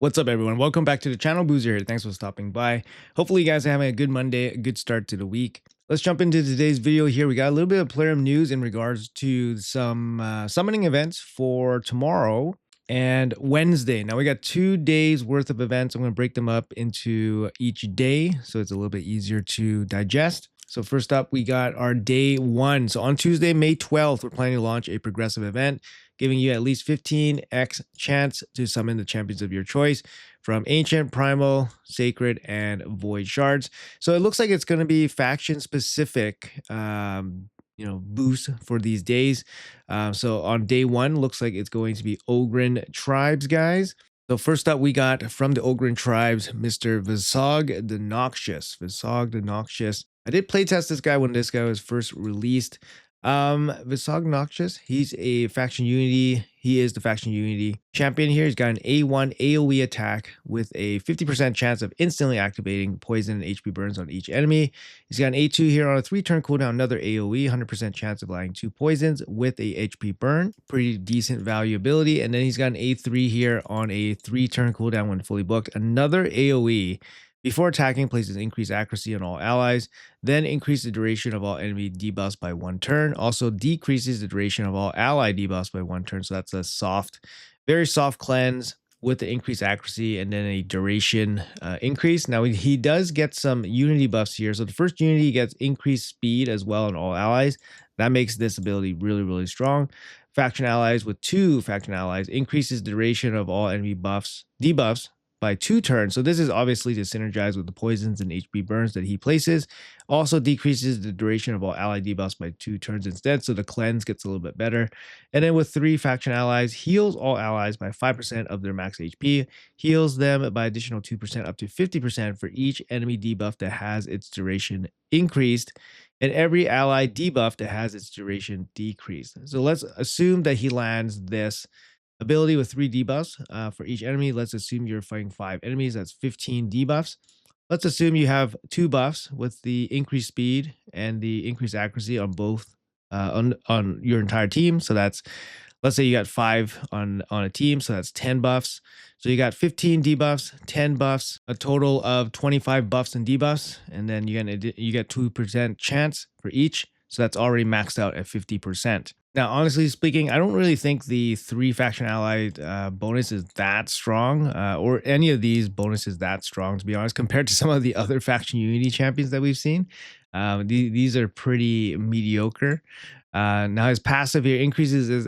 What's up, everyone? Welcome back to the channel. Boozer here. Thanks for stopping by. Hopefully, you guys are having a good Monday, a good start to the week. Let's jump into today's video here. We got a little bit of Plarium news in regards to some summoning events for tomorrow and Wednesday. Now, we got 2 days worth of events. I'm going to break them up into each day so it's a little bit easier to digest. So first up, we got our day 1. So on Tuesday, May 12th, we're planning to launch a progressive event, giving you at least 15x chance to summon the champions of your choice from Ancient, Primal, Sacred, and Void Shards. So it looks like it's going to be faction-specific boost for these days. So on day 1, looks like it's going to be Ogryn Tribes, guys. So first up, we got from the Ogryn Tribes, Mr. Klaazag the Noxious. Klaazag the Noxious. I did playtest this guy when this guy was first released. Klaazag Noxious, he's a faction unity. He is the faction unity champion here. He's got an A1 AoE attack with a 50% chance of instantly activating poison and HP burns on each enemy. He's got an A2 here on a 3-turn cooldown, another AoE, 100% chance of allowing 2 poisons with a HP burn. Pretty decent value ability. And then he's got an A3 here on a 3-turn cooldown when fully booked, another AoE. Before attacking, places increased accuracy on all allies, then increase the duration of all enemy debuffs by 1 turn. Also decreases the duration of all ally debuffs by 1 turn. So that's a soft, very soft cleanse with the increased accuracy and then a duration increase. Now he does get some unity buffs here. So the first unity gets increased speed as well on all allies. That makes this ability really, really strong. Faction allies with 2 faction allies increases the duration of all enemy debuffs by 2 turns. So this is obviously to synergize with the poisons and HP burns that he places. Also decreases the duration of all ally debuffs by 2 turns instead. So the cleanse gets a little bit better. And then with 3 faction allies, heals all allies by 5% of their max HP. Heals them by additional 2% up to 50% for each enemy debuff that has its duration increased, and every ally debuff that has its duration decreased. So let's assume that he lands this ability with 3 debuffs for each enemy. Let's assume you're fighting 5 enemies. That's 15 debuffs. Let's assume you have 2 buffs with the increased speed and the increased accuracy on both on your entire team. So that's, let's say you got 5 on a team, so that's 10 buffs. So you got 15 debuffs, 10 buffs, a total of 25 buffs and debuffs, and then you get 2% chance for each. So that's already maxed out at 50%. Now, honestly speaking, I don't really think the 3 faction allied bonus is that strong, or any of these bonuses that strong, to be honest, compared to some of the other faction unity champions that we've seen. These are pretty mediocre. Now his passive here increases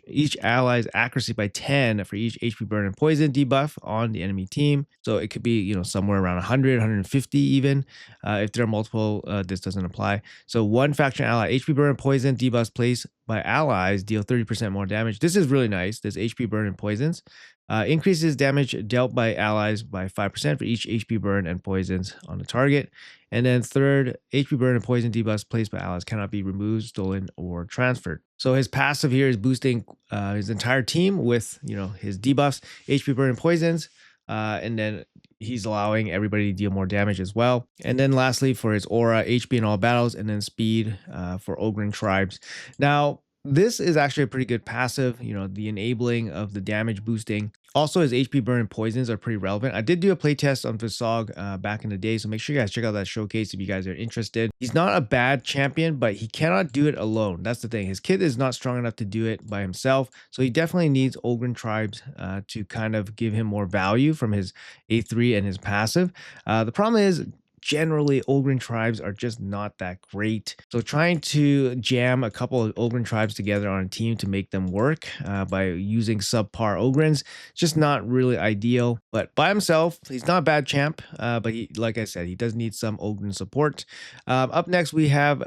each ally's accuracy by 10 for each HP burn and poison debuff on the enemy team. So it could be, somewhere around 100, 150 even. If there are multiple, this doesn't apply. So 1 faction ally HP burn and poison debuffs placed by allies deal 30% more damage. This is really nice. This HP burn and poisons. Increases damage dealt by allies by 5% for each HP burn and poisons on the target. And then third, HP burn and poison debuffs placed by allies cannot be removed, stolen, or transferred. So his passive here is boosting his entire team with his debuffs, HP burn and poisons, and then he's allowing everybody to deal more damage as well. And then lastly, for his aura, HP in all battles, and then speed for Ogryn Tribes. Now, this is actually a pretty good passive, the enabling of the damage boosting. Also, his HP burn and poisons are pretty relevant. I did do a playtest on Klaazag back in the day, so make sure you guys check out that showcase if you guys are interested. He's not a bad champion, but he cannot do it alone. That's the thing. His kit is not strong enough to do it by himself, so he definitely needs Ogryn Tribes to kind of give him more value from his A3 and his passive. The problem is, generally Ogryn Tribes are just not that great. So trying to jam a couple of Ogryn Tribes together on a team to make them work by using subpar Ogryns, just not really ideal. But by himself, he's not a bad champ, but like I said, he does need some Ogryn support. Up next, we have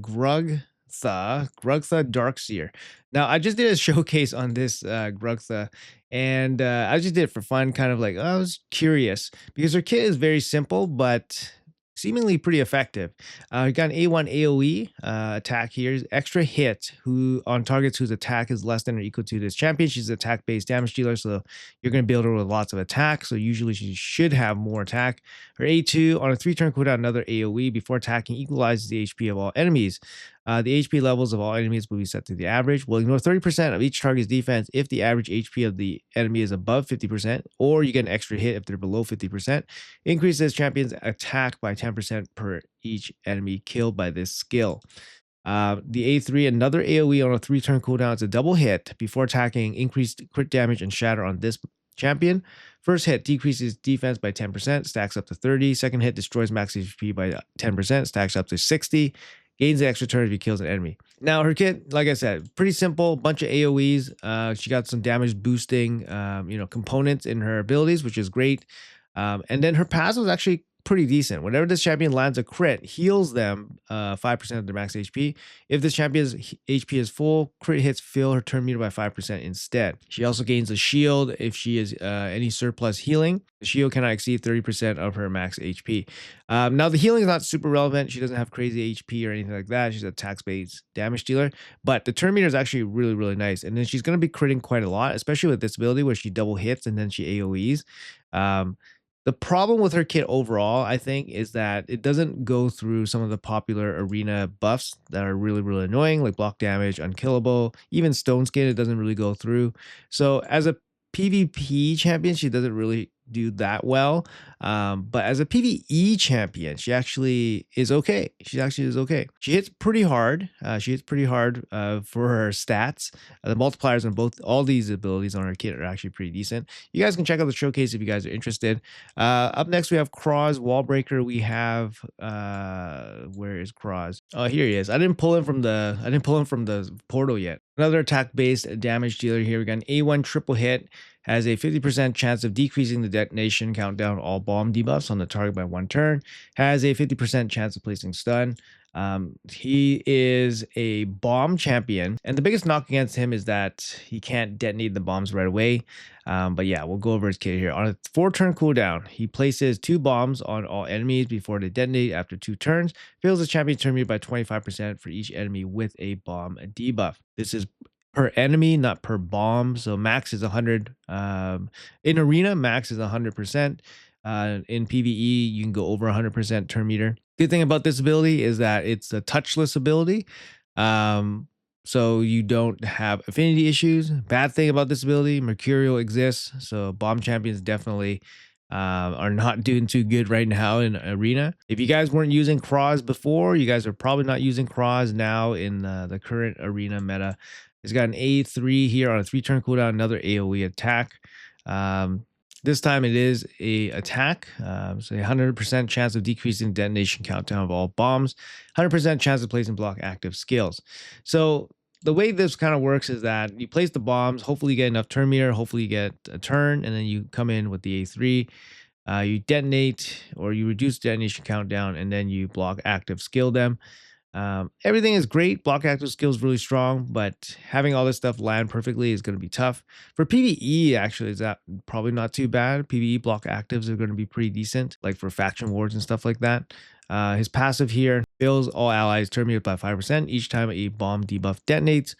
Grugtha Darkseer. Now, I just did a showcase on this Grugtha, and I just did it for fun, kind of like, I was curious, because her kit is very simple, but seemingly pretty effective. We got an A1 AoE attack here, extra hit who on targets whose attack is less than or equal to this champion. She's an attack-based damage dealer, so you're going to build her with lots of attack, so usually she should have more attack. Her A2 on a 3-turn cooldown, another AoE before attacking equalizes the HP of all enemies. The HP levels of all enemies will be set to the average. Will ignore 30% of each target's defense if the average HP of the enemy is above 50%, or you get an extra hit if they're below 50%. Increase this champion's attack by 10% per each enemy killed by this skill. The A3, another AoE on a 3-turn cooldown. It's a double hit before attacking, increased crit damage and shatter on this champion. First hit decreases defense by 10%, stacks up to 30. Second hit destroys max HP by 10%, stacks up to 60. Gains the extra turn if he kills an enemy. Now, her kit, like I said, pretty simple, bunch of AoEs. She got some damage boosting, components in her abilities, which is great. And then her passive is actually pretty decent. Whenever this champion lands a crit, heals them 5% of their max HP. If this champion's HP is full, crit hits fill her turn meter by 5% instead. She also gains a shield if she is any surplus healing. The shield cannot exceed 30% of her max HP. Now, the healing is not super relevant. She doesn't have crazy HP or anything like that. She's a tax-based damage dealer. But the turn meter is actually really, really nice. And then she's going to be critting quite a lot, especially with this ability where she double hits and then she AoEs. The problem with her kit overall, I think, is that it doesn't go through some of the popular arena buffs that are really, really annoying, like block damage, unkillable, even stone skin, it doesn't really go through. So as a PvP champion, she doesn't really do that well. But as a PvE champion, she actually is okay. She actually is okay. She hits pretty hard. For her stats. The multipliers on all these abilities on her kit are actually pretty decent. You guys can check out the showcase if you guys are interested. Up next, we have Kroz, Wallbreaker. We have where is Kroz? Oh, here he is. I didn't pull him from the portal yet. Another attack-based damage dealer here. We got an A1 triple hit. Has a 50% chance of decreasing the detonation countdown all bomb debuffs on the target by 1 turn. Has a 50% chance of placing stun. He is a bomb champion, and the biggest knock against him is that he can't detonate the bombs right away. But yeah, we'll go over his kit here. On a 4-turn cooldown, he places 2 bombs on all enemies before they detonate after 2 turns. Fills the champion turn meter by 25% for each enemy with a bomb debuff. This is per enemy, not per bomb. So max is 100. In arena, max is 100%. In PvE, you can go over 100% turn meter. Good thing about this ability is that it's a touchless ability. So you don't have affinity issues. Bad thing about this ability, Mercurial exists. So bomb champions definitely are not doing too good right now in arena. If you guys weren't using Kroz before, you guys are probably not using Kroz now in the current arena meta. It's got an A3 here on a 3-turn cooldown, another AoE attack. This time it is a attack, so a 100% chance of decreasing detonation countdown of all bombs, 100% chance of placing block active skills. So the way this kind of works is that you place the bombs, hopefully you get enough turn meter, hopefully you get a turn, and then you come in with the A3. You detonate or you reduce detonation countdown, and then you block active skill them. Everything is great. Block active skill is really strong, but having all this stuff land perfectly is going to be tough. For PvE, actually, is that probably not too bad. PvE block actives are going to be pretty decent, like for faction wars and stuff like that. His passive here fills all allies turn meter by 5% each time a bomb debuff detonates.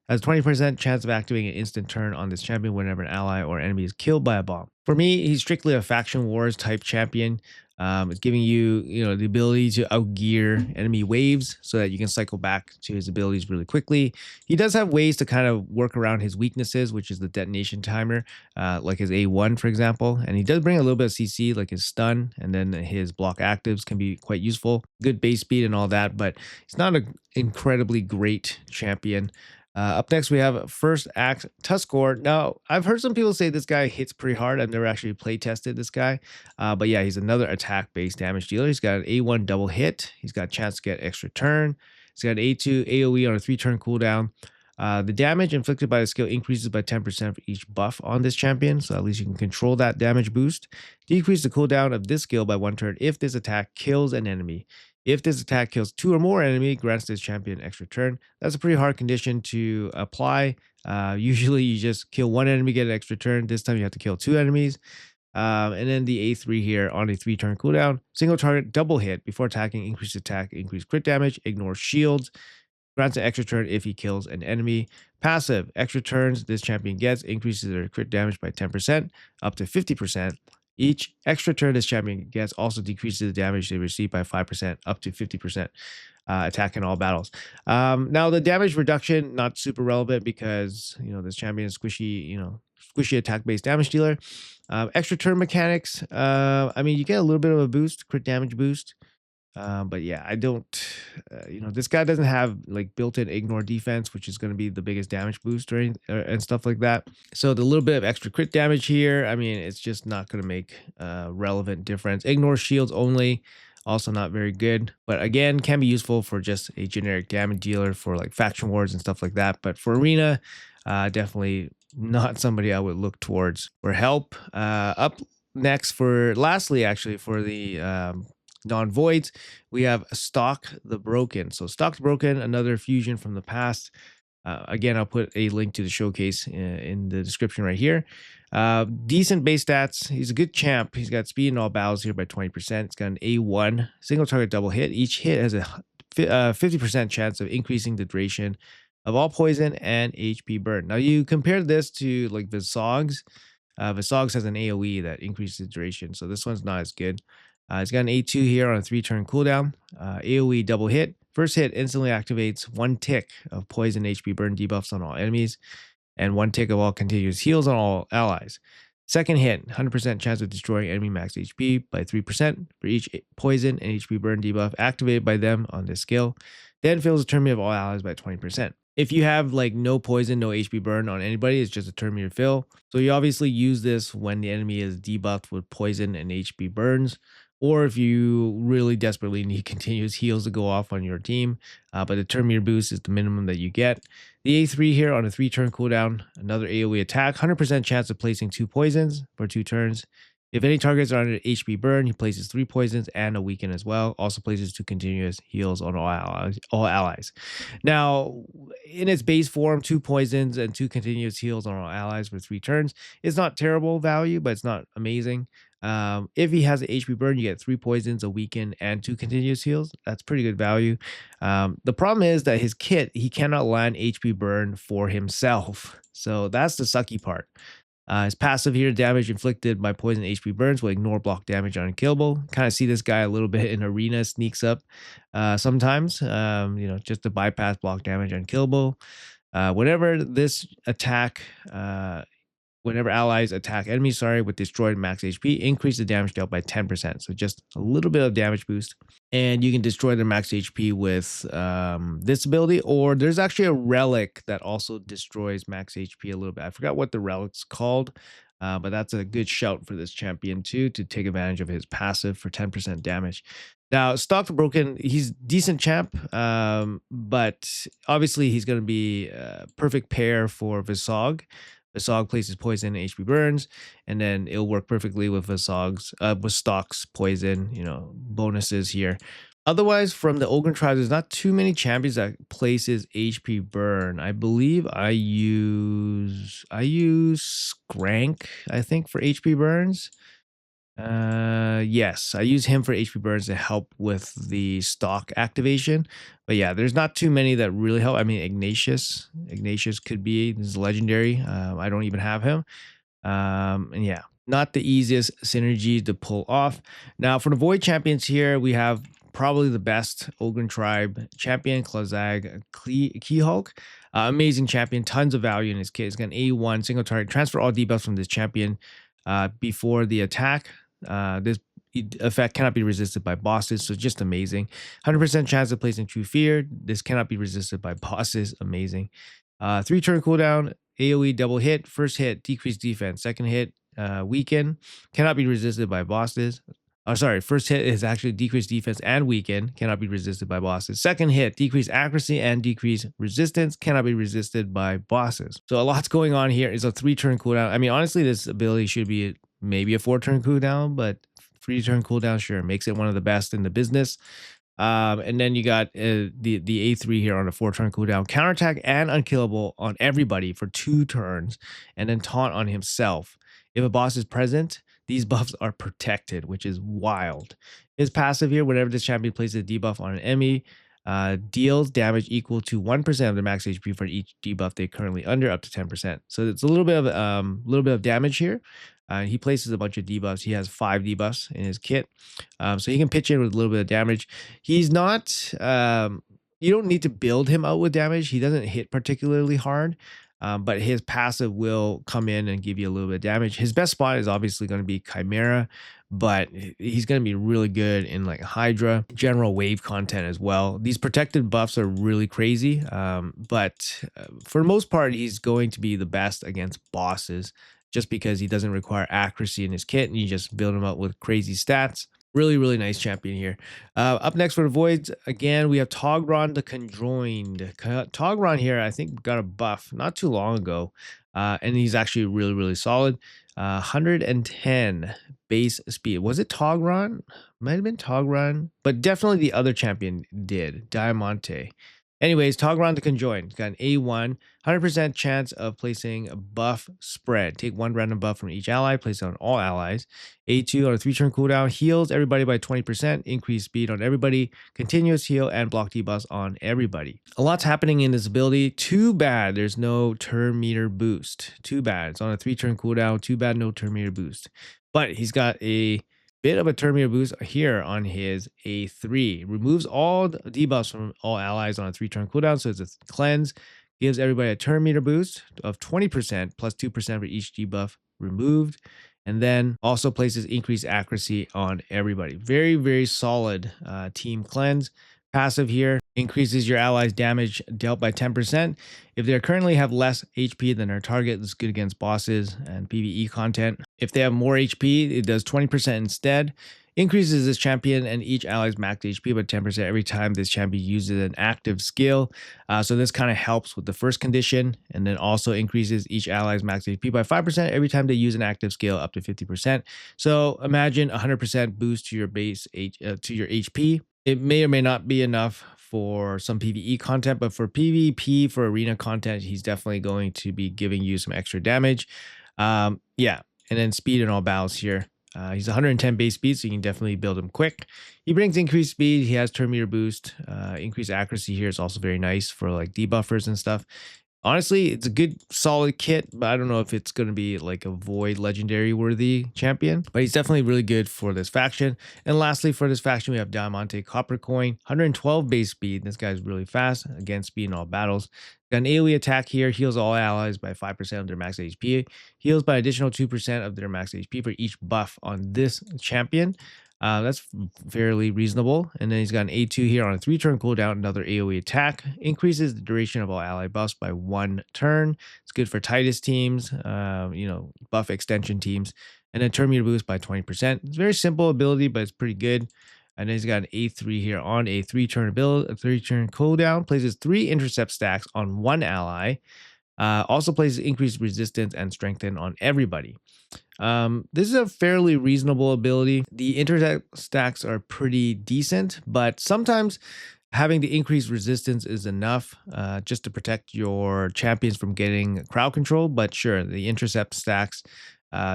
Has a 20% chance of activating an instant turn on this champion whenever an ally or enemy is killed by a bomb. For me, he's strictly a faction wars type champion. It's giving you, the ability to outgear enemy waves so that you can cycle back to his abilities really quickly. He does have ways to kind of work around his weaknesses, which is the detonation timer, like his A1, for example. And he does bring a little bit of CC, like his stun, and then his block actives can be quite useful. Good base speed and all that, but he's not an incredibly great champion. Up next, we have first Ax Tuskor. Now, I've heard some people say this guy hits pretty hard. I've never actually play tested this guy. But yeah, he's another attack-based damage dealer. He's got an A1 double hit. He's got a chance to get extra turn. He's got an A2 AoE on a 3-turn cooldown. The damage inflicted by the skill increases by 10% for each buff on this champion, so at least you can control that damage boost. Decrease the cooldown of this skill by 1 turn if this attack kills an enemy. If this attack kills 2 or more enemy, grants this champion extra turn. That's a pretty hard condition to apply. Usually you just kill 1 enemy, get an extra turn. This time you have to kill 2 enemies. And then the A3 here on a 3-turn cooldown. Single target double hit before attacking, increase attack, increase crit damage, ignore shields. Grants an extra turn if he kills an enemy. Passive, extra turns this champion gets increases their crit damage by 10% up to 50%. Each extra turn this champion gets also decreases the damage they receive by 5% up to 50%. attack in all battles. Now the damage reduction, not super relevant because, you know, this champion is squishy, you know, squishy attack based damage dealer. Extra turn mechanics. I mean, you get a little bit of a boost, crit damage boost. But yeah, I don't, you know, this guy doesn't have like built-in ignore defense, which is going to be the biggest damage boost and stuff like that. So the little bit of extra crit damage here, I mean, it's just not going to make relevant difference. Ignore shields only, also not very good, but again, can be useful for just a generic damage dealer for like faction wars and stuff like that. But for arena, definitely not somebody I would look towards for help. Up next lastly, actually, for the non-voids, we have Stokk the Broken. So Stokk the Broken, another fusion from the past. Again, I'll put a link to the showcase in the description right here. Decent base stats. He's a good champ. He's got speed in all battles here by 20%. It's got an A1 single target double hit. Each hit has a 50% chance of increasing the duration of all poison and HP burn. Now you compare this to like Visog's. Visog's has an AoE that increases the duration, so this one's not as good. It's got an A2 here on a 3-turn cooldown. AoE double hit. First hit instantly activates 1 tick of poison HP burn debuffs on all enemies, and 1 tick of all continuous heals on all allies. Second hit, 100% chance of destroying enemy max HP by 3% for each poison and HP burn debuff activated by them on this skill. Then fills a turn meter of all allies by 20%. If you have like no poison, no HP burn on anybody, it's just a turn meter fill. So you obviously use this when the enemy is debuffed with poison and HP burns, or if you really desperately need continuous heals to go off on your team. But the turn meter boost is the minimum that you get. The A3 here on a 3-turn cooldown, another AoE attack, 100% chance of placing 2 poisons for 2 turns. If any targets are under HP burn, he places 3 poisons and a weaken as well. Also places 2 continuous heals on all allies. Now, in its base form, 2 poisons and 2 continuous heals on all allies for 3 turns. It's not terrible value, but it's not amazing. If he has an HP burn, you get 3 poisons, a weaken, and 2 continuous heals. That's pretty good value. The problem is that his kit, he cannot land HP burn for himself. So that's the sucky part. His passive here, damage inflicted by poison HP burns will ignore block damage on unkillable. Kind of see this guy a little bit in arena, sneaks up sometimes, you know, just to bypass block damage on unkillable. Whenever this attack, whenever allies attack enemies, with destroyed max HP, increase the damage dealt by 10%. So just a little bit of damage boost. And you can destroy their max HP with this ability, or there's actually a relic that also destroys max HP a little bit. I forgot what the relic's called, but that's a good shout for this champion too, to take advantage of his passive for 10% damage. Now, Stokk the Broken, he's decent champ, but obviously he's going to be a perfect pair for Visog. Visog places poison and HP burns, and then it'll work perfectly with Stokk's poison, you know, bonuses here. Otherwise, from the Ogryn Tribes, there's not too many champions that places HP burn. I believe I use Skrank, I think, for HP burns. Yes, I use him for HP burns to help with the Stokk activation. But yeah, there's not too many that really help. I mean, Ignatius could be, this is legendary. I don't even have him. And yeah, not the easiest synergy to pull off. Now for the Void champions here, we have probably the best Ogryn Tribe champion, Klaazag Keyhulk. Amazing champion, tons of value in his kit. He's got an A1 single target, transfer all debuffs from this champion before the attack. This effect cannot be resisted by bosses, so just amazing. 100% chance of placing True Fear. This cannot be resisted by bosses. Amazing. 3-turn cooldown, AoE double hit. First hit, decreased defense. Second hit, weaken. Cannot be resisted by bosses. Oh, sorry. First hit is actually decreased defense and weaken. Cannot be resisted by bosses. Second hit, decreased accuracy and decreased resistance. Cannot be resisted by bosses. So a lot's going on here. It's a 3-turn cooldown. I mean, honestly, this ability should be maybe a 4-turn cooldown, but 3-turn cooldown, sure, makes it one of the best in the business. And then you got the A3 here on a 4-turn cooldown. Counterattack and unkillable on everybody for 2 turns, and then taunt on himself. If a boss is present, these buffs are protected, which is wild. His passive here, whenever this champion places a debuff on an enemy, deals damage equal to 1% of their max HP for each debuff they're currently under, up to 10%. So it's a little bit of damage here. He places a bunch of debuffs. He has 5 debuffs in his kit, so he can pitch in with a little bit of damage. He's not. You don't need to build him out with damage. He doesn't hit particularly hard. But his passive will come in and give you a little bit of damage. His best spot is obviously going to be Chimera, but he's going to be really good in like Hydra, general wave content as well. These protected buffs are really crazy, but for the most part, he's going to be the best against bosses just because he doesn't require accuracy in his kit, and you just build him up with crazy stats. Really nice champion here. Up next for the Voids, again, we have Togron the Conjoined. Togron here, I think, got a buff not too long ago, and he's actually really solid. 110 base speed. Was it Togron? Might have been Togron, but definitely the other champion did, Diamonte. Anyways, Togron the Conjoined. Got an A1, 100% chance of placing a buff spread. Take 1 random buff from each ally, place it on all allies. A2 on a 3-turn cooldown, heals everybody by 20%, increase speed on everybody, continuous heal, and block debuffs on everybody. A lot's happening in this ability. Too bad there's no turn meter boost. Too bad. It's on a 3-turn cooldown. Too bad no turn meter boost. But he's got a bit of a turn meter boost here on his A3. Removes all the debuffs from all allies on a 3-turn cooldown, so it's a cleanse. Gives everybody a turn meter boost of 20% plus 2% for each debuff removed. And then also places increased accuracy on everybody. Very solid team cleanse. Passive here increases your allies' damage dealt by 10%. If they currently have less HP than their target, it's good against bosses and PvE content. If they have more HP, it does 20% instead. Increases this champion and each ally's max HP by 10% every time this champion uses an active skill. So this kind of helps with the first condition, and then also increases each ally's max HP by 5% every time they use an active skill up to 50%. So imagine 100% boost to your base to your HP. It may or may not be enough for some PvE content, but for PvP, for arena content, he's definitely going to be giving you some extra damage. Yeah, and then speed in all battles here. He's 110 base speed, so you can definitely build him quick. He brings increased speed. He has turn meter boost. Increased accuracy here is also very nice for like debuffers and stuff. Honestly, it's a good, solid kit, but I don't know if it's going to be like a Void legendary worthy champion, but he's definitely really good for this faction. And lastly, for this faction, we have Diamonte Copper Coin, 112 base speed. This guy's really fast, again, speed in all battles. Got an AoE attack here, heals all allies by 5% of their max HP, heals by additional 2% of their max HP for each buff on this champion. That's fairly reasonable. And then he's got an A2 here on a 3-turn cooldown, another AoE attack. Increases the duration of all ally buffs by 1 turn. It's good for Titus teams, buff extension teams. And then turn meter boost by 20%. It's a very simple ability, but it's pretty good. And then he's got an A3 here on a 3-turn cooldown. Places 3 intercept stacks on 1 ally. Also places increased resistance and strengthen on everybody. This is a fairly reasonable ability. The intercept stacks are pretty decent, but sometimes having the increased resistance is enough just to protect your champions from getting crowd control. But sure, the intercept stacks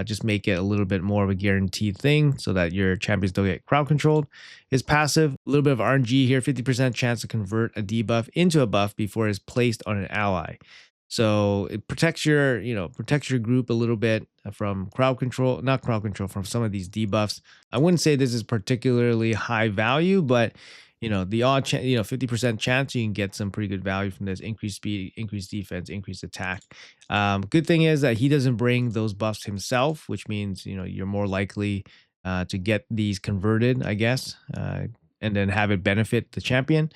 just make it a little bit more of a guaranteed thing so that your champions don't get crowd controlled. His passive, a little bit of RNG here, 50% chance to convert a debuff into a buff before it's placed on an ally. So it protects your, group a little bit from from some of these debuffs. I wouldn't say this is particularly high value, but the odd 50% chance you can get some pretty good value from this. Increased speed, increased defense, increased attack. Good thing is that he doesn't bring those buffs himself, which means you're more likely to get these converted, I guess, and then have it benefit the champion.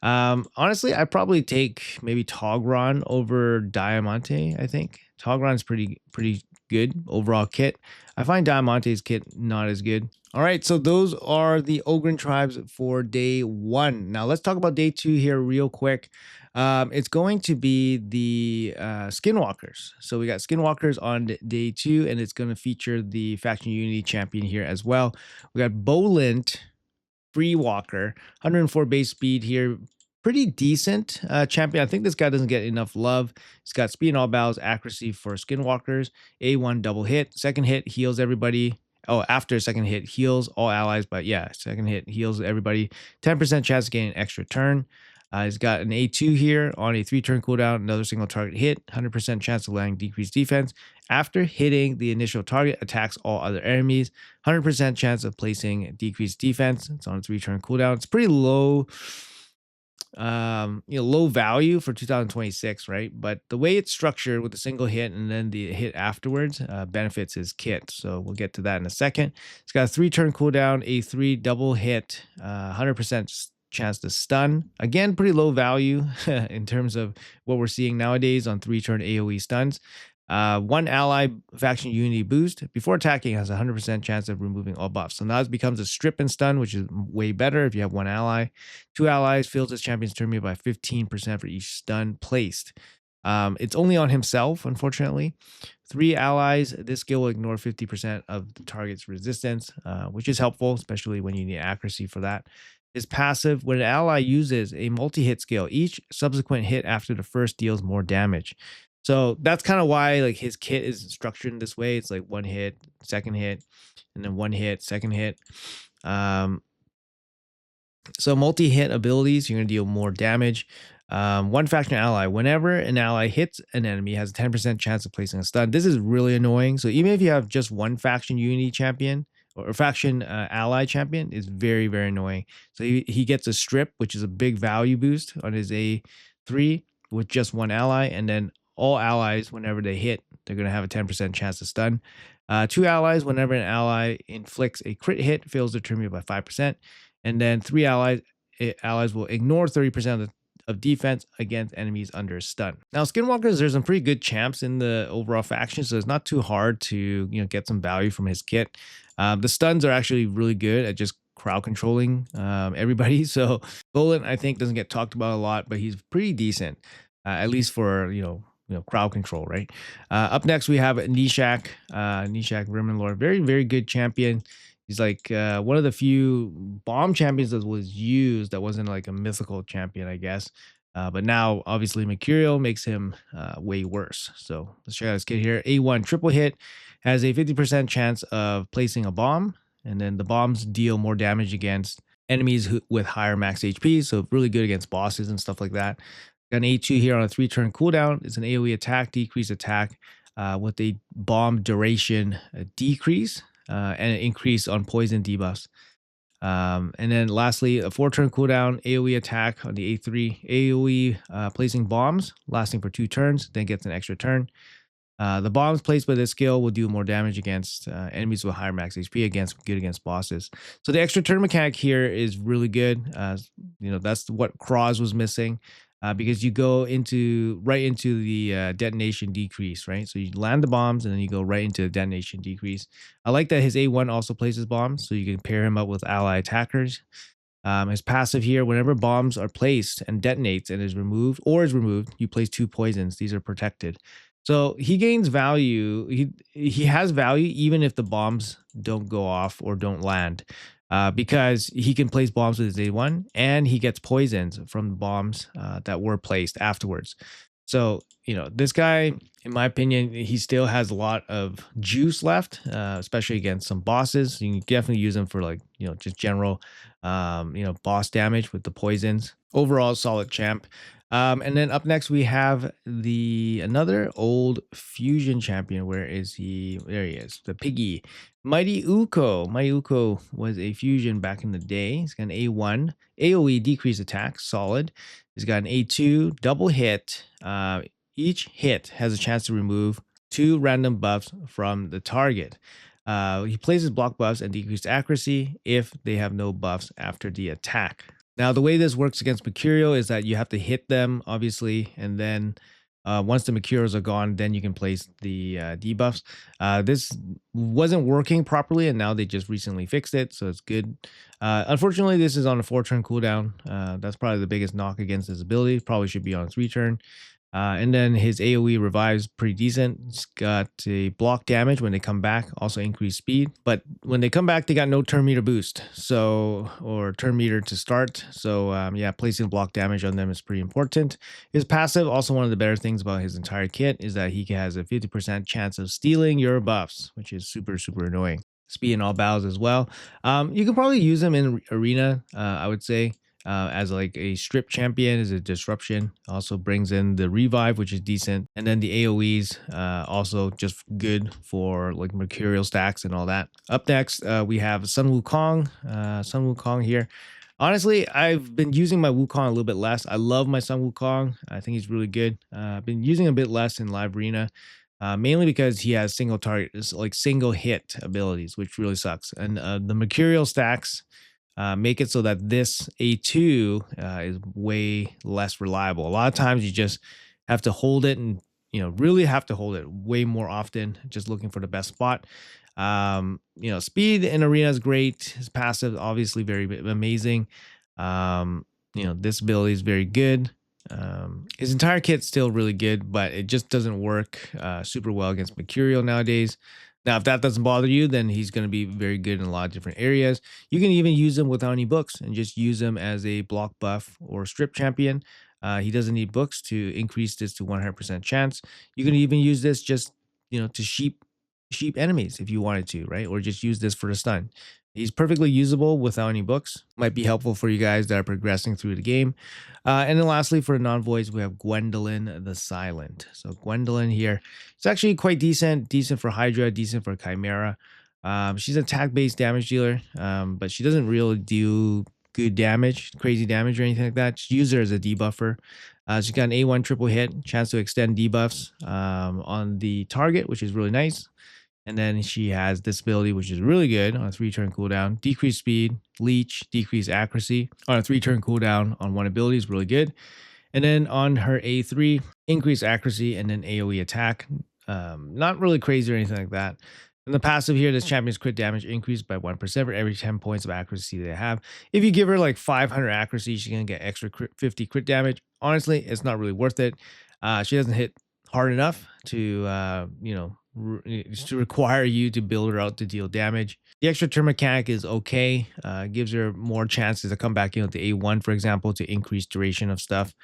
Honestly, I'd probably take maybe Togron over Diamonte. I think Togron's pretty good overall kit. I find Diamonte's kit not as good. All right, so those are the Ogryn Tribes for day 1. Now let's talk about day 2 here real quick. It's going to be the Skinwalkers. So we got Skinwalkers on day 2, and it's going to feature the Faction Unity champion here as well. We got Bolent Free Walker, 104 base speed here. Pretty decent champion. I think this guy doesn't get enough love. He's got speed in all battles, accuracy for Skinwalkers, A1 double hit. Second hit heals everybody Oh, after second hit heals all allies, but yeah, second hit heals everybody. 10% chance of getting an extra turn. He's got an A2 here on a 3-turn cooldown, another single target hit, 100% chance of landing decreased defense. After hitting the initial target, attacks all other enemies, 100% chance of placing decreased defense. It's on a 3-turn cooldown. It's pretty low, low value for 2026, right? But the way it's structured with a single hit and then the hit afterwards benefits his kit. So we'll get to that in a second. It's got a 3-turn cooldown, A3 double hit, 100% chance to stun. Again, pretty low value in terms of what we're seeing nowadays on 3-turn AoE stuns. One ally faction unity boost before attacking has a 100% chance of removing all buffs. So now it becomes a strip and stun, which is way better if you have one ally. 2 allies fills his champion's turn meter by 15% for each stun placed. It's only on himself, unfortunately. 3 allies, this skill will ignore 50% of the target's resistance, which is helpful, especially when you need accuracy for that. His passive, when an ally uses a multi-hit skill, each subsequent hit after the first deals more damage. So that's kind of why like his kit is structured in this way. It's like 1 hit, second hit, and then 1 hit, second hit. So multi-hit abilities, you're going to deal more damage. One faction ally, whenever an ally hits an enemy, has a 10% chance of placing a stun. This is really annoying. So even if you have just one faction unity champion or faction ally champion, is very, very annoying. So he gets a strip, which is a big value boost on his A3 with just one ally, and then all allies, whenever they hit, they're going to have a 10% chance to stun. 2 allies, whenever an ally inflicts a crit hit, fails their turn meter by 5%. And then 3 allies will ignore 30% of defense against enemies under stun. Now, Skinwalkers, there's some pretty good champs in the overall faction, so it's not too hard to get some value from his kit. The stuns are actually really good at just crowd controlling everybody. So Golden, I think, doesn't get talked about a lot, but he's pretty decent, at least for crowd control, right? Up next we have Nishak, Nishak Vermin Lord, very, very good champion. He's like one of the few bomb champions that was used that wasn't like a mythical champion, I guess. But now, obviously, Mercurial makes him way worse. So let's check out this kid here. A1 triple hit has a 50% chance of placing a bomb. And then the bombs deal more damage against enemies with higher max HP. So really good against bosses and stuff like that. Got an A2 here on a 3-turn cooldown. It's an AoE attack, decrease attack with a bomb duration decrease. And an increase on poison debuffs. And then lastly, a 4-turn cooldown, AoE attack on the A3, AoE placing bombs lasting for 2 turns, then gets an extra turn. The bombs placed by this skill will do more damage against enemies with higher max HP, good against bosses. So the extra turn mechanic here is really good. That's what Kroz was missing. Because you go right into the detonation decrease, right? So you land the bombs and then you go right into the detonation decrease. I like that his A1 also places bombs, so you can pair him up with ally attackers. His passive here, whenever bombs are placed and detonates and is removed, you place 2 poisons. These are protected. So he gains value. He has value even if the bombs don't go off or don't land. Because he can place bombs with his A1 and he gets poisons from the bombs that were placed afterwards. So, this guy, in my opinion, he still has a lot of juice left, especially against some bosses. You can definitely use him for just general, boss damage with the poisons. Overall, solid champ. And then up next we have another old fusion champion. Where is he? There he is, the piggy. Mighty Ukko. Mighty Ukko was a fusion back in the day. He's got an A1 AoE decrease attack, solid. He's got an A2 double hit. Each hit has a chance to remove 2 random buffs from the target. He places block buffs and decreased accuracy if they have no buffs after the attack. Now, the way this works against Mercurial is that you have to hit them, obviously, and then once the Mercurials are gone, then you can place the debuffs. This wasn't working properly, and now they just recently fixed it, so it's good. Unfortunately, this is on a 4-turn cooldown. That's probably the biggest knock against his ability. Probably should be on a 3-turn. And then his AoE revives pretty decent. It's got a block damage when they come back, also increased speed. But when they come back, they got no turn meter boost, or turn meter to start. So yeah, placing block damage on them is pretty important. His passive, also one of the better things about his entire kit, is that he has a 50% chance of stealing your buffs, which is super, super annoying. speed in all battles as well. You can probably use him in arena, I would say, as like a strip champion, as a disruption. Also brings in the revive, which is decent, and then the AoEs, also just good for like mercurial stacks and all that. Up next, we have Sun Wukong. Sun Wukong here. Honestly, I've been using my Wukong a little bit less. I love my Sun Wukong. I think he's really good. I've been using a bit less in live arena, mainly because he has single target, like single hit abilities, which really sucks. And the mercurial stacks make it so that this A2 is way less reliable. A lot of times you just have to hold it, and really have to hold it way more often, just looking for the best spot. Speed in arena is great. His passive obviously very amazing. This ability is very good. His entire kit's still really good, but it just doesn't work super well against mercurial nowadays. Now, if that doesn't bother you, then he's going to be very good in a lot of different areas. You can even use him without any books and just use him as a block buff or strip champion. He doesn't need books to increase this to 100% chance. You can even use this just, to sheep enemies if you wanted to, right? Or just use this for the stun. He's perfectly usable without any books. Might be helpful for you guys that are progressing through the game. And then lastly, for the non-voice, we have Gwendalin the Silent. So Gwendalin here, it's actually quite decent. Decent for Hydra, decent for Chimera. She's an attack-based damage dealer, but she doesn't really do good damage, crazy damage or anything like that. Just use her as a debuffer. She's got an A1 triple hit, chance to extend debuffs on the target, which is really nice. And then she has this ability, which is really good on a 3-turn cooldown. Decrease speed, leech, decrease accuracy. On a 3-turn cooldown on one ability is really good. And then on her A3, increase accuracy and then AoE attack. Not really crazy or anything like that. In the passive here, this champion's crit damage increased by 1% for every 10 points of accuracy they have. If you give her like 500 accuracy, she's going to get extra 50 crit damage. Honestly, it's not really worth it. She doesn't hit hard enough to, to require you to build her out to deal damage. The extra turn mechanic is okay. Gives her more chances to come back, to A1, for example, to increase duration of stuff.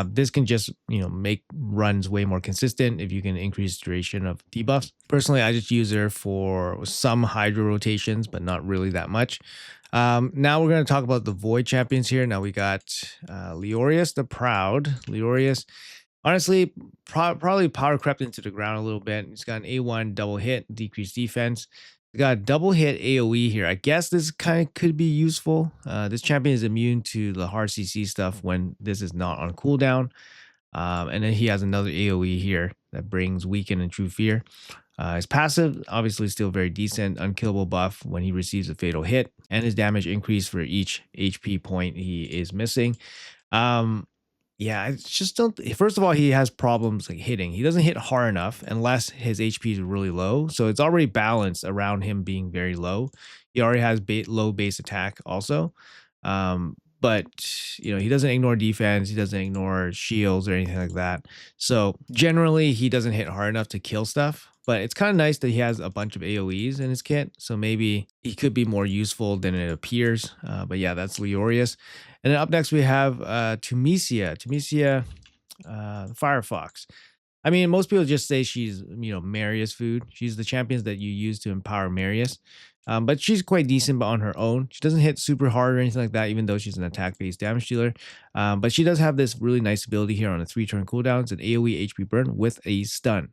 This can just, make runs way more consistent if you can increase duration of debuffs. Personally, I just use her for some Hydra rotations, but not really that much. Now we're going to talk about the Void champions here. Now we got Leorius the Proud. Leorius, honestly, probably power crept into the ground a little bit. He's got an A1 double hit, decreased defense. We got a double hit AoE here. I guess this kind of could be useful. This champion is immune to the hard CC stuff when this is not on cooldown. And then he has another AoE here that brings Weaken and True Fear. His passive, obviously still very decent. Unkillable buff when he receives a fatal hit. And his damage increase for each HP point he is missing. Yeah, I just don't. First of all, he has problems like hitting. He doesn't hit hard enough unless his HP is really low. So it's already balanced around him being very low. He already has low base attack also. But he doesn't ignore defense. He doesn't ignore shields or anything like that. So generally, he doesn't hit hard enough to kill stuff. But it's kind of nice that he has a bunch of AoEs in his kit. So maybe he could be more useful than it appears. But yeah, that's Leorius. And then up next, we have Tamisia. Tamisia, Firefox. I mean, most people just say she's, Marius food. She's the champions that you use to empower Marius. But she's quite decent on her own. She doesn't hit super hard or anything like that, even though she's an attack-based damage dealer. But she does have this really nice ability here on a 3-turn cooldown. It's an AoE HP burn with a stun.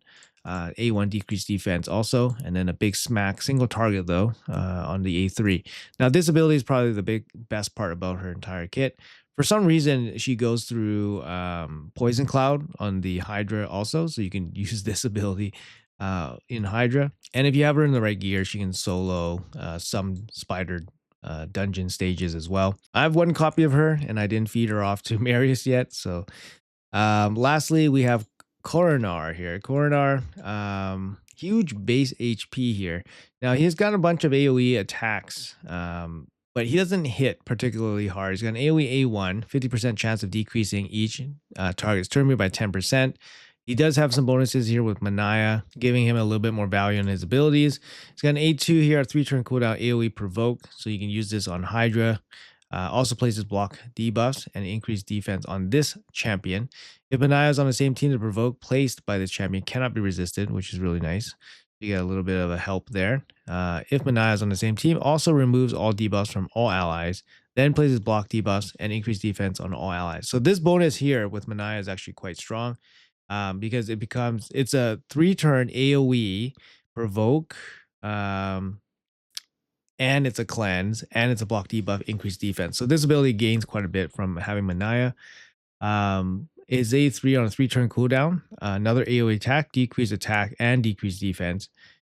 A1 decreased defense also, and then a big smack, single target though, on the A3. Now this ability is probably the best part about her entire kit. For some reason, she goes through Poison Cloud on the Hydra also, so you can use this ability in Hydra. And if you have her in the right gear, she can solo some spider dungeon stages as well. I have one copy of her, and I didn't feed her off to Marius yet. So lastly, we have Coronar here. Coronar, huge base HP here. Now he's got a bunch of AoE attacks, but he doesn't hit particularly hard. He's got an AoE A1, 50% chance of decreasing each target's turn rate by 10%. He does have some bonuses here with Manaya, giving him a little bit more value on his abilities. He's got an A2 here, a 3-turn cooldown, AoE Provoke, so you can use this on Hydra. Also places block debuffs and increased defense on this champion. If Manaya is on the same team, the provoke placed by this champion cannot be resisted, which is really nice. You get a little bit of a help there. If Manaya is on the same team, also removes all debuffs from all allies, then places block debuffs and increased defense on all allies. So this bonus here with Manaya is actually quite strong, because it's a 3-turn AoE provoke, and it's a cleanse, and it's a block debuff, increased defense. So this ability gains quite a bit from having Manaya. Is a 3 on a 3-turn cooldown. Another AoE attack, and decrease defense.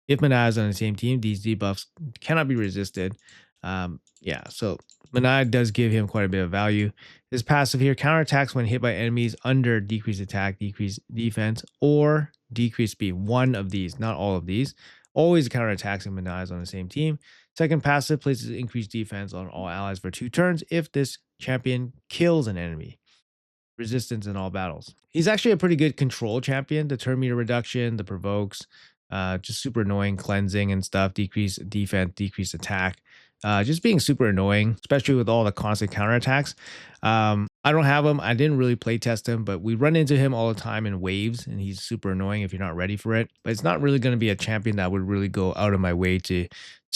If Manaya is on the same team, these debuffs cannot be resisted. Yeah, so Manaya does give him quite a bit of value. His passive here counterattacks when hit by enemies under decreased attack, decreased defense, or decreased speed. One of these, not all of these. Always counterattacks when Manaya is on the same team. Second passive places increased defense on all allies for 2 turns if this champion kills an enemy. Resistance in all battles. He's actually a pretty good control champion. The turn meter reduction, the provokes, just super annoying, cleansing and stuff, decrease defense, decrease attack. Just being super annoying, especially with all the constant counterattacks. I don't have him. I didn't really play test him, but we run into him all the time in waves, and he's super annoying if you're not ready for it. But it's not really going to be a champion that would really go out of my way to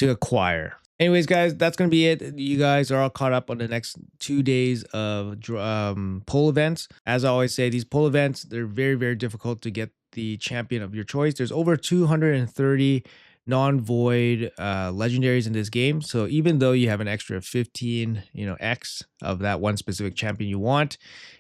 acquire. Anyways, guys, that's going to be it. You guys are all caught up on the next 2 days of poll events. As I always say, these poll events, they're very, very difficult to get the champion of your choice. There's over 230 non-void legendaries in this game. So even though you have an extra 15, X of that one specific champion you want,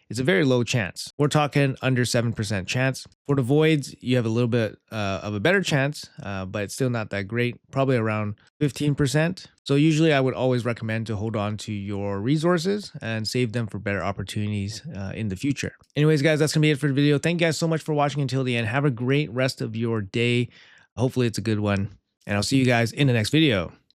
it's a very low chance. We're talking under 7% chance. For the voids, you have a little bit of a better chance, but it's still not that great, probably around 15%. So usually I would always recommend to hold on to your resources and save them for better opportunities in the future. Anyways, guys, that's going to be it for the video. Thank you guys so much for watching until the end. Have a great rest of your day. Hopefully it's a good one, and I'll see you guys in the next video.